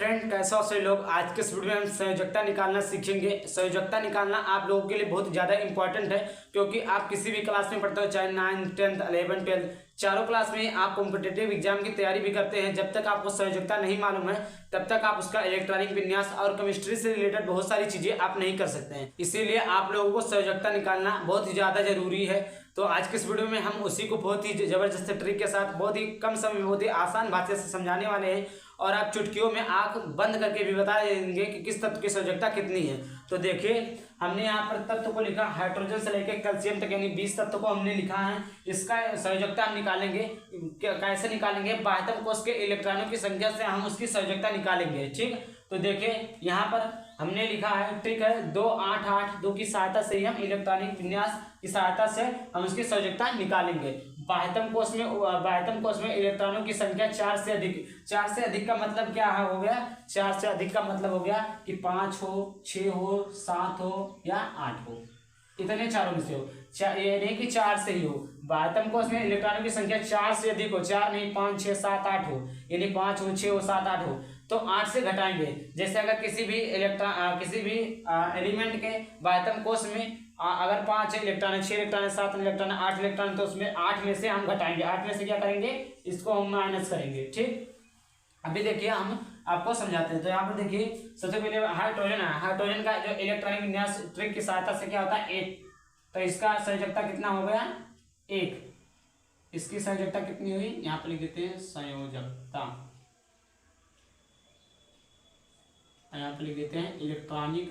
Friend कैसे हो सभी लोग। आज के इस वीडियो में हम संयोजकता निकालना सीखेंगे। संयोजकता निकालना आप लोगों के लिए बहुत ज़्यादा इंपॉर्टेंट है, क्योंकि आप किसी भी क्लास में पढ़ते हो, चाहे 9th 10th 11th 12th चारों क्लास में आप कॉम्पिटिटिव एग्जाम की तैयारी भी करते हैं। जब तक आपको संयोजकता नहीं मालूम है तब तक आप उसका इलेक्ट्रॉनिक विन्यास और केमिस्ट्री से रिलेटेड बहुत सारी चीज़ें आप नहीं कर सकते हैं। इसीलिए आप लोगों को संयोजकता निकालना बहुत ही ज़्यादा जरूरी है। तो आज के इस वीडियो में हम उसी को बहुत ही ज़बरदस्त ट्रिक के साथ बहुत ही कम समय में बहुत ही आसान भाषा से समझाने वाले हैं, और आप चुटकियों में आंख बंद करके भी बता देंगे कि किस तत्व की संयोजकता कितनी है। तो देखिए, हमने यहाँ पर तत्व को लिखा हाइड्रोजन से लेकर कैल्शियम तक, यानी 20 तत्व को हमने लिखा है। इसका संयोजकता हम निकालेंगे। कैसे निकालेंगे? बाह्यतम कोश के इलेक्ट्रॉनों की संख्या से हम उसकी संयोजकता निकालेंगे। ठीक, तो देखिए यहाँ पर हमने लिखा है, ठीक है, 2 8 8 2 की सहायता से ही हम इलेक्ट्रॉनिक विन्यास की सहायता से हम उसकी संयोजकता निकालेंगे। बाह्यतम कोश में इलेक्ट्रॉनों की संख्या 4 से अधिक। 4 से अधिक का मतलब क्या हो गया? 4 से अधिक का मतलब हो गया कि 5 हो, 6 हो, 7 हो या 8 हो, इतने चारों में से हो। ये नहीं कि 4 से ही हो। बाह्यतम कोश में इलेक्ट्रॉनों की संख्या 4 से अधिक हो, 4 नहीं 5 6 7 8 हो, यानी 5 हो, 6 हो, 7 8 हो, तो 8 से घटाएंगे। जैसे अगर किसी भी एलिमेंट के बाह्यतम कोश में अगर 5 इलेक्ट्रॉन है, 6 इलेक्ट्रॉन है, 7 इलेक्ट्रॉन है, 8 इलेक्ट्रॉन है, तो उसमें 8 में से हम घटाएंगे। 8 में से क्या करेंगे? इसको हम माइनस करेंगे। ठीक, अभी देखिए हम आपको समझाते हैं। तो यहाँ पर देखिए, सबसे पहले हाइड्रोजन है। हाइड्रोजन का जो इलेक्ट्रॉनिक विन्यास ट्रिक की सहायता से क्या होता है? 1। तो इसका संयोजकता कितना हो गया? 1। इसकी संयोजकता कितनी हुई? यहाँ पर लिख देते हैं संयोजकता, यहाँ पर लिख देते हैं इलेक्ट्रॉनिक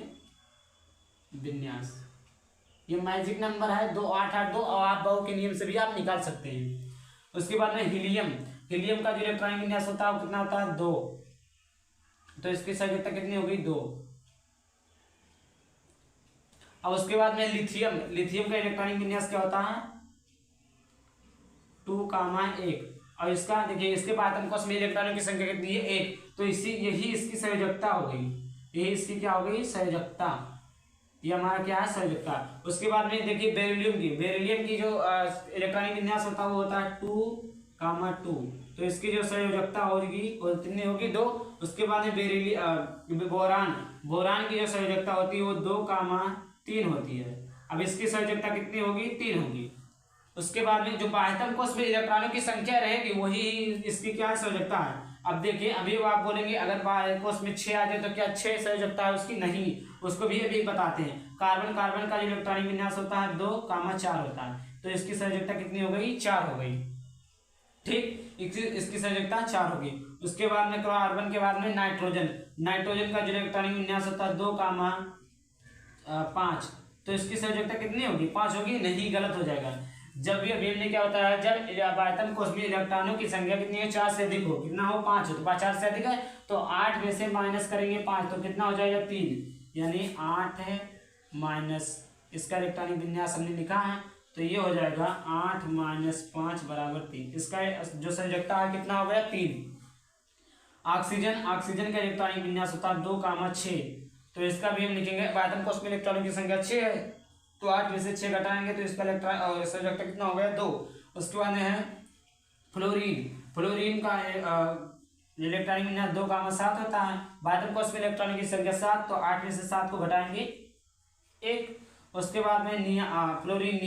विन्यास। ये मैजिक नंबर है 2882, और आप बहु के नियम से भी आप निकाल सकते हैं। उसके बाद में हीलियम। हीलियम का जो इलेक्ट्रॉनिक विन्यास होता है वो कितना होता है? 2। तो इसकी संयोजकता कितनी हो गई? 2। अब उसके बाद में लिथियम। लिथियम का इलेक्ट्रॉनिक विन्यास क्या होता है? 2, 1। और इसका देखिए, इसके बाह्यतम कोश में इलेक्ट्रॉनों की संख्या कितनी है? 1। तो यही इसकी संयोजकता हो गई। यही इसकी क्या हो गई? संयोजकता। ये हमारा क्या है? संयोजकता। उसके बाद में देखिए बेरिलियम की। बेरिलियम की जो इलेक्ट्रॉनिक विन्यास होता है वो होता है 2, 2। तो इसकी जो संयोजकता होगी वो कितनी होगी? 2। उसके बाद में बोरान। बोरान की जो संयोजकता होती है वो 2, 3 होती है। अब इसकी संयोजकता कितनी होगी? 3 होगी। उसके बाद में जो बाह्यतम कोश में इलेक्ट्रॉनों की संख्या रहेगी वही इसकी क्या संयोजकता है। अब देखिए, अभी आप बोलेंगे अगर बाह्यतम कोश में 6 आ जाए तो क्या 6 संयोजकता है उसकी? नहीं, उसको भी अभी बताते हैं। कार्बन का जो इलेक्ट्रॉनिक विन्यास होता है 2, 4 होता है। तो इसकी संयोजकता कितनी हो गई? 4 हो गई। ठीक, इसकी संयोजकता 4 होगी। उसके बाद में कार्बन के बाद में नाइट्रोजन। नाइट्रोजन का जो इलेक्ट्रॉनिक विन्यास होता है 2, 5। तो इसकी संयोजकता कितनी होगी? 5 होगी? नहीं, गलत हो जाएगा। जब भी अभिन्न क्या होता है? जब बाह्यतम कोश में इलेक्ट्रॉनों की संख्या कितनी है? 4 से अधिक हो। कितना हो? 5 हो। तो 4 से अधिक है तो 8 में से माइनस करेंगे 5, तो कितना हो जाएगा? 3, यानी 8 है माइनस इसका इलेक्ट्रॉनिक विन्यास हमने लिखा है, तो ये हो जाएगा 8 - 5 = 3। इसका जो संयोजकता है कितना हो गया? 3। ऑक्सीजन का इलेक्ट्रॉनिक विन्यास होता है 2, 6। तो इसका भी हम लिखेंगे, बाह्यतम कोश में इलेक्ट्रॉनों की संख्या 6 है, तो 8 में से 6 घटाएंगे तो इसका इलेक्ट्रॉन संयोजकता कितना हो गया? 2। उसके बाद में है फ्लोरीन। फ्लोरीन का इलेक्ट्रॉनिक विन्यास 2, 7 होता है। बाह्यतम कोश में इलेक्ट्रॉनों की संख्या 7, तो 8 में से 7 को घटाएंगे 1। उसके बाद में फ्लोरीन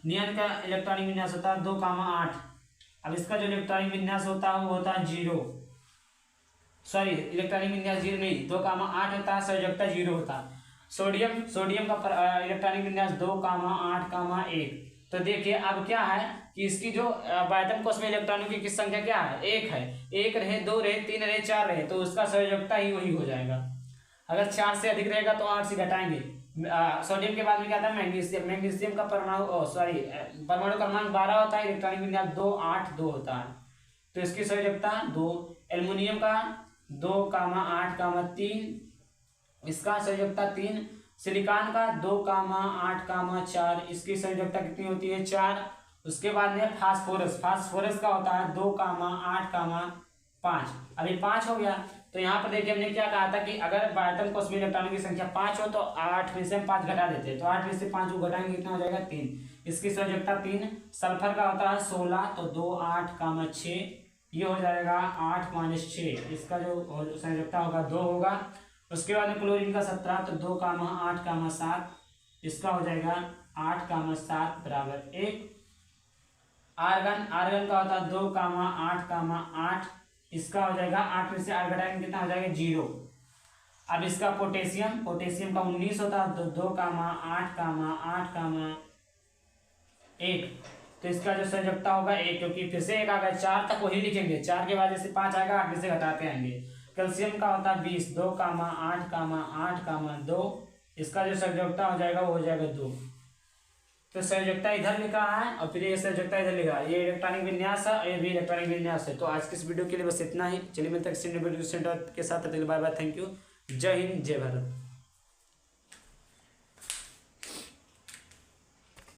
नियान का इलेक्ट्रॉनिक विन्यास होता है 2, 8। अब इसका जो इलेक्ट्रॉनिक विन्यास होता है वो होता है 0। सॉरी, इलेक्ट्रॉनिक विन्यास 0 नहीं, 2, 8 होता है, संयोजकता 0 होता है। सोडियम का इलेक्ट्रॉनिक विन्यास 2, 8, 1। तो देखिए अब क्या है कि इसकी जो बाह्यतम कोश में इलेक्ट्रॉनों की संख्या क्या है? 1 है। 1 रहे, 2 रहे, 3 रहे, 4 रहे, तो उसका संयोजकता ही वही हो जाएगा। अगर 4 से अधिक रहेगा तो 8 से घटाएंगे। सोडियम के बाद में क्या था? मैग्नीशियम। मैग्नीशियम का परमाणु क्रमांक 12 होता है, इलेक्ट्रॉनिक विन्यास 2, 8, 2 होता है, तो इसकी संयोजकता 2। एल्युमिनियम का 2, 8, 3, इसका संयोजकता 3। सिलिकॉन का 2, 8, 4, इसकी संयोजकता कितनी होती है? 4। उसके बाद में फास्फोरस का होता है 2, 8, 5। अभी 5 हो गया। तो यहाँ पर देखिए हमने क्या कहा था कि अगर बाह्यतम कोश में इलेक्ट्रॉनों की संख्या 5 हो तो 8 में से हम 5 घटा देते हैं, तो 8 में से 5 को घटाएंगे कितना हो जाएगा? 3। इसकी संयोजकता 3। सल्फर का होता है 16, तो 2, 8, 6, ये हो जाएगा 8-6, इसका जो संयोजकता होगा 2 होगा। उसके बाद में क्लोरीन का 17, तो 2, 8, 7, इसका हो जाएगा 8, 7 = 1। आर्गन का होता है 2, 8, 8, इसका हो जाएगा 8 में से 8 घटाएंगे कितना हो जाएगा 0। अब इसका पोटेशियम का 19 होता है, तो 2, 8, 8, 1, तो इसका जो संयोजकता होगा 1, क्योंकि फिर से 1 आ गया, 4 तक वही लिखेंगे, 4 के बाद जैसे 5 आएगा 8 में से घटाते आएंगे। कैल्शियम का होता है 20, 2, 8, 8, 2, इसका जो संयोजकता हो जाएगा वो हो जाएगा 2। तो संयोजकता इधर लिखा है और फिर ये संयोजकता इधर लिखा है, ये इलेक्ट्रॉनिक विन्यास है और ये भी इलेक्ट्रॉनिक विन्यास है। तो आज की इस वीडियो के लिए बस इतना ही। चलिए मिलते हैं किसी वीडियो के साथ, बाय बाय, थैंक यू, जय हिंद, जय भारत।